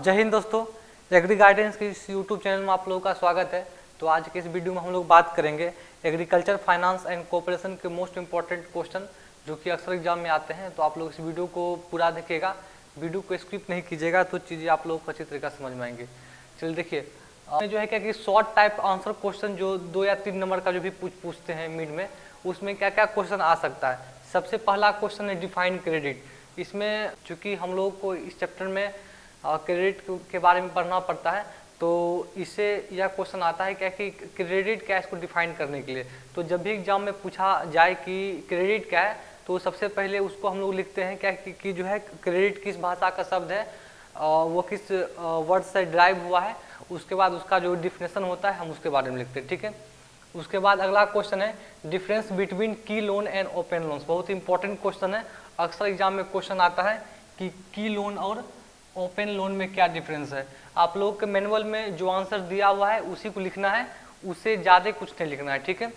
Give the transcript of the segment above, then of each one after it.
जय हिंद दोस्तों, agree guidance के इस यूट्यूब चैनल में आप लोगों का स्वागत है। तो आज के इस वीडियो में हम लोग बात करेंगे एग्रीकल्चर फाइनेंस एंड कोऑपरेशन के मोस्ट इंपॉर्टेंट क्वेश्चन जो कि अक्सर एग्जाम में आते हैं। तो आप लोग इस वीडियो को पूरा देखिएगा, वीडियो को स्किप नहीं कीजिएगा तो चीज़ें आप लोग को अच्छी तरीके से समझ में आएंगी। चलिए देखिए, जो है क्या कि शॉर्ट टाइप आंसर क्वेश्चन जो 2 या 3 नंबर का जो भी पूछते हैं मिड में, उसमें क्या क्या क्वेश्चन आ सकता है। सबसे पहला क्वेश्चन है डिफाइन क्रेडिट। इसमें चूँकि हम लोग को इस चैप्टर में क्रेडिट के बारे में पढ़ना पड़ता है, तो इससे यह क्वेश्चन आता है क्या कि क्रेडिट क्या है, इसको डिफाइन करने के लिए। तो जब भी एग्जाम में पूछा जाए कि क्रेडिट क्या है, तो सबसे पहले उसको हम लोग लिखते हैं क्या कि जो है क्रेडिट किस भाषा का शब्द है, वो किस वर्ड से ड्राइव हुआ है, उसके बाद उसका जो डिफिनेशन होता है हम उसके बारे में लिखते हैं। ठीक है, उसके बाद अगला क्वेश्चन है डिफरेंस बिटवीन की लोन एंड ओपन लोन्स। बहुत इंपॉर्टेंट क्वेश्चन है, अक्सर एग्जाम में क्वेश्चन आता है कि की लोन और ओपन लोन में क्या डिफरेंस है। आप लोग के मैनुअल में जो आंसर दिया हुआ है उसी को लिखना है, उससे ज़्यादा कुछ नहीं लिखना है। ठीक है,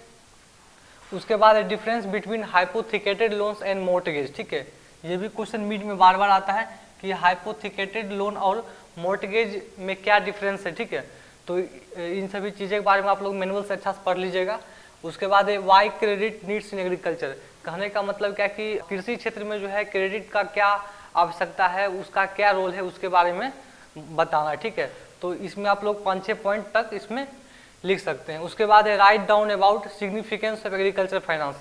उसके बाद difference between hypothecated loans and mortgage. ठीक है, ये भी क्वेश्चन मिड में बार बार आता है कि हाइपोथिकेटेड लोन और मॉर्टगेज में क्या डिफरेंस है। ठीक है, तो इन सभी चीज़ें के बारे में आप लोग मैनुअल से अच्छा से पढ़ लीजिएगा। उसके बाद है why credit needs in agriculture. कहने का मतलब क्या कि कृषि क्षेत्र में जो है क्रेडिट का क्या आवश्यकता है, उसका क्या रोल है, उसके बारे में बताना है। ठीक है, तो इसमें आप लोग 5-6 पॉइंट तक इसमें लिख सकते हैं। उसके बाद है write down about significance of agriculture finance.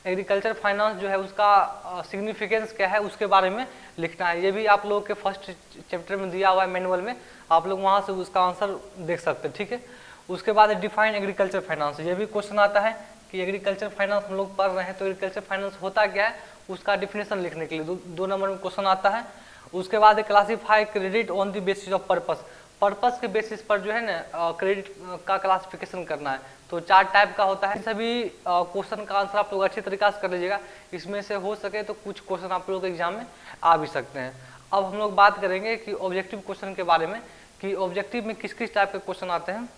Agriculture finance जो है उसका सिग्निफिकेंस क्या है उसके बारे में लिखना है। ये भी आप लोग के फर्स्ट चैप्टर में दिया हुआ है मैनुअल में, आप लोग वहाँ से उसका आंसर देख सकते हैं। ठीक है, उसके बाद डिफाइन एग्रीकल्चर फाइनेंस। ये भी क्वेश्चन आता है कि एग्रीकल्चर फाइनेंस हम लोग पढ़ रहे हैं, तो एग्रीकल्चर फाइनेंस होता क्या है उसका डिफिनेशन लिखने के लिए 2 नंबर में क्वेश्चन आता है। उसके बाद classify credit on the basis of purpose. Purpose के बेसिस पर जो है ना क्रेडिट का क्लासिफिकेशन करना है। तो 4 टाइप का होता है। सभी क्वेश्चन का आंसर आप लोग अच्छी तरीके से कर लीजिएगा, इसमें से हो सके तो कुछ क्वेश्चन आप लोग एग्जाम में आ भी सकते हैं। अब हम लोग बात करेंगे कि ऑब्जेक्टिव क्वेश्चन के बारे में, कि ऑब्जेक्टिव में किस किस टाइप के क्वेश्चन आते हैं,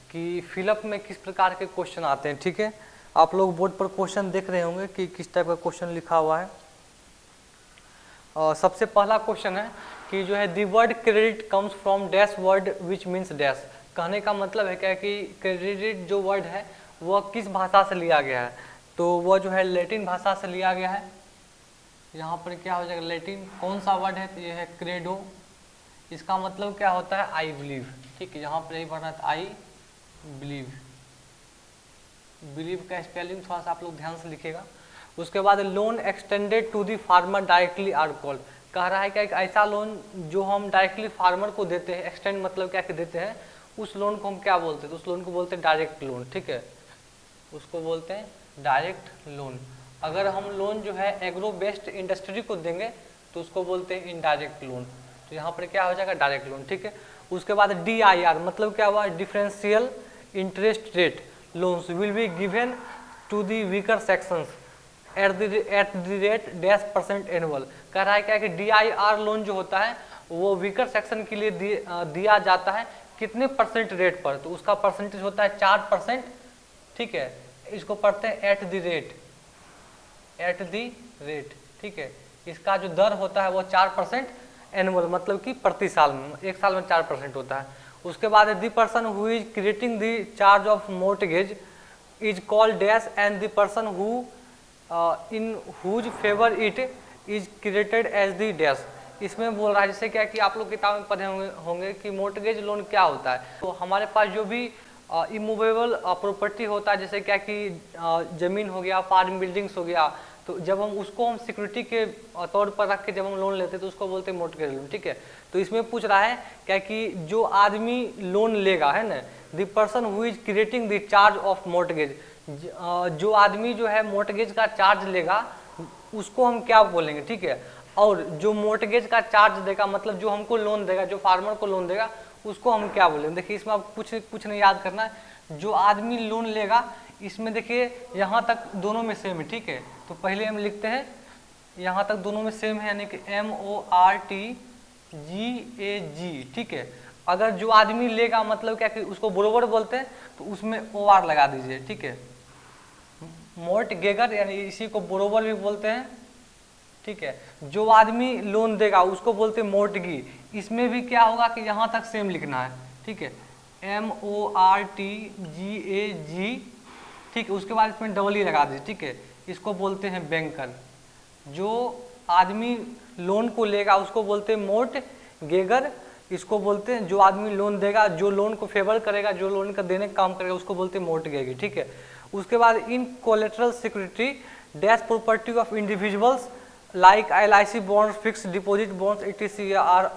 कि फिलअप में किस प्रकार के क्वेश्चन आते हैं। ठीक है, आप लोग बोर्ड पर क्वेश्चन देख रहे होंगे कि किस टाइप का क्वेश्चन लिखा हुआ है। सबसे पहला क्वेश्चन है कि जो है the word credit comes from dash word which means dash. कहने का मतलब है क्या कि क्रेडिट जो वर्ड है वह किस भाषा से लिया गया है, तो वह जो है लैटिन भाषा से लिया गया है। यहाँ पर क्या हो जाएगा लैटिन, कौन सा वर्ड है, तो ये है क्रेडो। इसका मतलब क्या होता है आई बिलीव। ठीक है, यहाँ पर यही पढ़ना है आई बिलीव। बिलीव का स्पेलिंग थोड़ा सा आप लोग ध्यान से लिखिएगा। उसके बाद loan extended to the farmer directly are called. कह रहा है क्या एक ऐसा लोन जो हम डायरेक्टली फार्मर को देते हैं, एक्सटेंड मतलब क्या देते हैं, उस लोन को हम क्या बोलते हैं, तो उस लोन को बोलते हैं डायरेक्ट लोन। ठीक है, उसको बोलते हैं डायरेक्ट लोन। अगर हम लोन जो है एग्रो बेस्ड इंडस्ट्री को देंगे तो उसको बोलते हैं इनडायरेक्ट लोन। तो यहाँ पर क्या हो जाएगा डायरेक्ट लोन। ठीक है, उसके बाद DIR मतलब क्या हुआ, differential interest rate loans will be given to the weaker sections at the rate dash % annual. कह रहा है क्या कि DIR लोन जो होता है वो वीकर सेक्शन के लिए दिया जाता है कितने % रेट पर, तो उसका परसेंटेज होता है 4%। ठीक है, इसको पढ़ते हैं एट द रेट। ठीक है, इसका जो दर होता है वो 4% एनुअल मतलब कि प्रति साल में, एक साल में 4% होता है। उसके बाद the person who is creating the charge of mortgage is called dash and the person who in whose favour it is created as the dash. इसमें बोल रहा है जैसे क्या कि आप लोग किताब में पढ़े होंगे कि मोर्टगेज लोन क्या होता है। तो हमारे पास जो भी इमूवेबल प्रॉपर्टी होता है, जैसे क्या कि जमीन हो गया, फार्म बिल्डिंग्स हो गया, तो जब हम उसको हम सिक्योरिटी के तौर पर रख के जब हम लोन लेते हैं तो उसको बोलते हैं मोर्टगेज लोन। ठीक है, तो इसमें पूछ रहा है क्या कि जो आदमी लोन लेगा है ना, the person who is creating the charge of mortgage, जो आदमी जो है मोर्टगेज का चार्ज लेगा उसको हम क्या बोलेंगे। ठीक है, और जो मोर्टगेज का चार्ज देगा मतलब जो हमको लोन देगा, जो फार्मर को लोन देगा उसको हम क्या बोलेंगे। देखिए इसमें आप कुछ नहीं याद करना है, जो आदमी लोन लेगा इसमें देखिए यहाँ तक दोनों में सेम है। ठीक है, तो पहले हम लिखते हैं यहाँ तक दोनों में सेम है, यानी कि MORTGAG। ठीक है, अगर जो आदमी लेगा मतलब क्या कि उसको बोरोवर बोलते हैं, तो उसमें OR लगा दीजिए। ठीक है, मोर्टगेगर यानी इसी को बोरोवर भी बोलते हैं। ठीक है। जो आदमी लोन देगा उसको बोलते हैं मोर्टगी। इसमें भी क्या होगा कि यहाँ तक सेम लिखना है, ठीक है, MORTGAG, ठीक है। उसके बाद इसमें डबल ई लगा दीजिए, ठीक है। इसको बोलते हैं बैंकर। जो आदमी लोन को लेगा उसको बोलते हैं मोर्ट गेगर। इसको बोलते हैं जो आदमी लोन देगा, जो लोन को फेवर करेगा, जो लोन का देने का काम करेगा, उसको बोलते हैं मोर्ट गेगी, ठीक है। उसके बाद in collateral security dash property of individuals like LIC bonds, fix deposit bonds etc are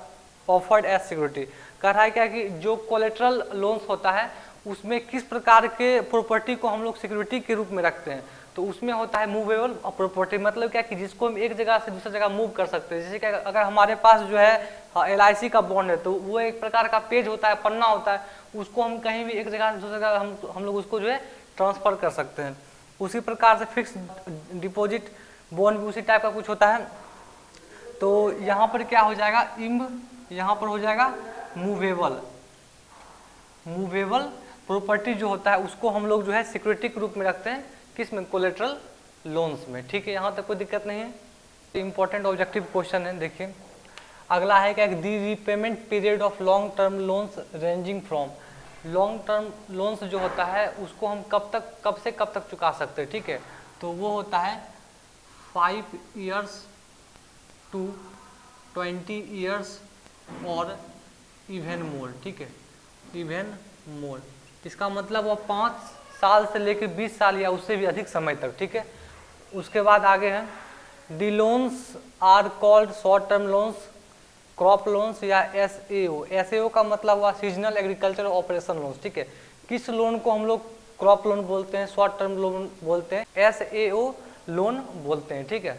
offered as security. कह रहा है क्या कि जो कोलेटरल लोन्स होता है उसमें किस प्रकार के प्रॉपर्टी को हम लोग सिक्योरिटी के रूप में रखते हैं। तो उसमें होता है मूवेबल प्रॉपर्टी, मतलब क्या कि जिसको हम एक जगह से दूसरी जगह मूव कर सकते हैं। जैसे कि अगर हमारे पास जो है LIC का बॉन्ड है तो वो एक प्रकार का पेज होता है, पन्ना होता है, उसको हम कहीं भी एक जगह से दूसरी जगह हम लोग उसको जो है ट्रांसफर कर सकते हैं। उसी प्रकार से फिक्स डिपॉजिट बॉन्ड भी उसी टाइप का कुछ होता है। तो यहाँ पर क्या हो जाएगा, यहाँ पर हो जाएगा मूवेबल। मूवेबल प्रॉपर्टी जो होता है उसको हम लोग जो है सिक्योरिटी के रूप में रखते हैं, किस में, कोलेटरल लोन्स में, ठीक है। यहाँ तक कोई दिक्कत नहीं है। इंपॉर्टेंट ऑब्जेक्टिव क्वेश्चन है, देखिए अगला है क्या, the repayment period of long term loans ranging from. Long term loans जो होता है उसको हम कब से कब तक चुका सकते हैं, ठीक है। तो वो होता है 5 years to 20 years और इवन मोर, ठीक है, इवन मोर। इसका मतलब वो 5 साल से लेकर 20 साल या उससे भी अधिक समय तक, ठीक है। उसके बाद आगे है the loans are called short term loans, crop loans या SAO। SAO का मतलब हुआ सीजनल एग्रीकल्चर ऑपरेशन लोन्स, ठीक है। किस लोन को हम लोग क्रॉप लोन बोलते हैं, शॉर्ट टर्म लोन बोलते हैं, SAO लोन बोलते हैं, ठीक है।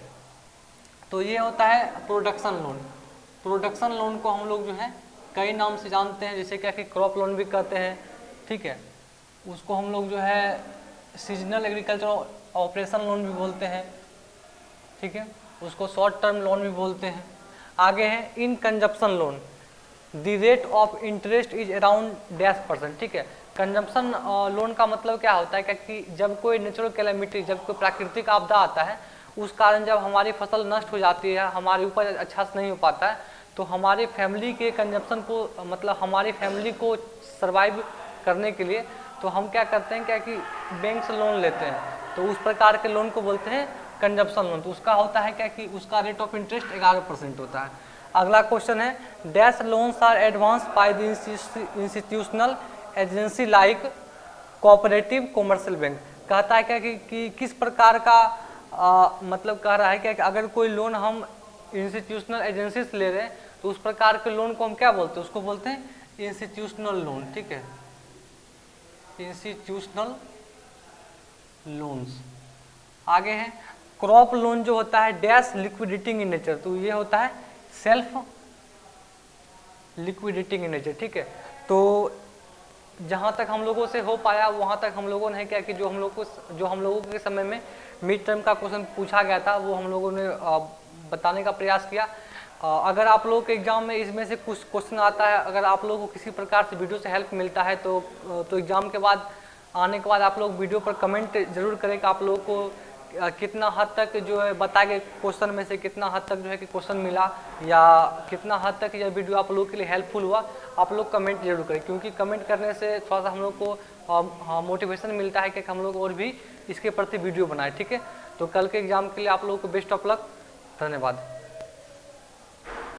तो ये होता है प्रोडक्शन लोन। प्रोडक्शन लोन को हम लोग जो है कई नाम से जानते हैं, जैसे क्या कि क्रॉप लोन भी कहते हैं, ठीक है। उसको हम लोग जो है सीजनल एग्रीकल्चर ऑपरेशन लोन भी बोलते हैं, ठीक है। उसको शॉर्ट टर्म लोन भी बोलते हैं। आगे है इन consumption loan, the rate of interest is around -%, ठीक है। कंजम्पशन लोन का मतलब क्या होता है कि जब कोई नेचुरल कैलेमिटी, जब कोई प्राकृतिक आपदा आता है, उस कारण जब हमारी फसल नष्ट हो जाती है, हमारी उपज अच्छा से नहीं हो पाता है, तो हमारी फैमिली के कंजम्पशन को, मतलब हमारी फैमिली को सर्वाइव करने के लिए तो हम क्या करते हैं, क्या कि बैंक से लोन लेते हैं। तो उस प्रकार के लोन को बोलते हैं कंजम्पशन लोन। तो उसका होता है क्या कि उसका रेट ऑफ इंटरेस्ट 11% होता है। अगला क्वेश्चन है dash loans are advance by the institutional agency like cooperative commercial bank. कहता है क्या कि किस प्रकार का मतलब कह रहा है क्या कि अगर कोई लोन हम इंस्टीट्यूशनल एजेंसी से ले रहे हैं तो उस प्रकार के लोन को हम क्या बोलते हैं, उसको बोलते हैं इंस्टीट्यूशनल लोन, ठीक है, इंस्टीट्यूशनल लोन्स। आगे है क्रॉप लोन जो होता है डैश लिक्विडेटिंग इन नेचर, तो ये होता है सेल्फ लिक्विडेटिंग इन नेचर, ठीक है। तो जहाँ तक हम लोगों से हो पाया वहाँ तक हम लोगों ने क्या कि जो हम लोगों के समय में मिड टर्म का क्वेश्चन पूछा गया था वो हम लोगों ने बताने का प्रयास किया। अगर आप लोगों के एग्जाम में इसमें से कुछ क्वेश्चन आता है, अगर आप लोगों को किसी प्रकार से वीडियो से हेल्प मिलता है तो एग्जाम के बाद आने के बाद आप लोग वीडियो पर कमेंट जरूर करें कि आप लोगों को कितना हद तक जो है बताए गए क्वेश्चन में से कितना हद तक जो है कि क्वेश्चन मिला या कितना हद तक यह वीडियो आप लोगों के लिए हेल्पफुल हुआ। आप लोग कमेंट जरूर करें, क्योंकि कमेंट करने से थोड़ा सा हम लोग को मोटिवेशन मिलता है कि हम लोग और भी इसके प्रति वीडियो बनाए, ठीक है। तो कल के एग्जाम के लिए आप लोगों को बेस्ट ऑफ लक, धन्यवाद।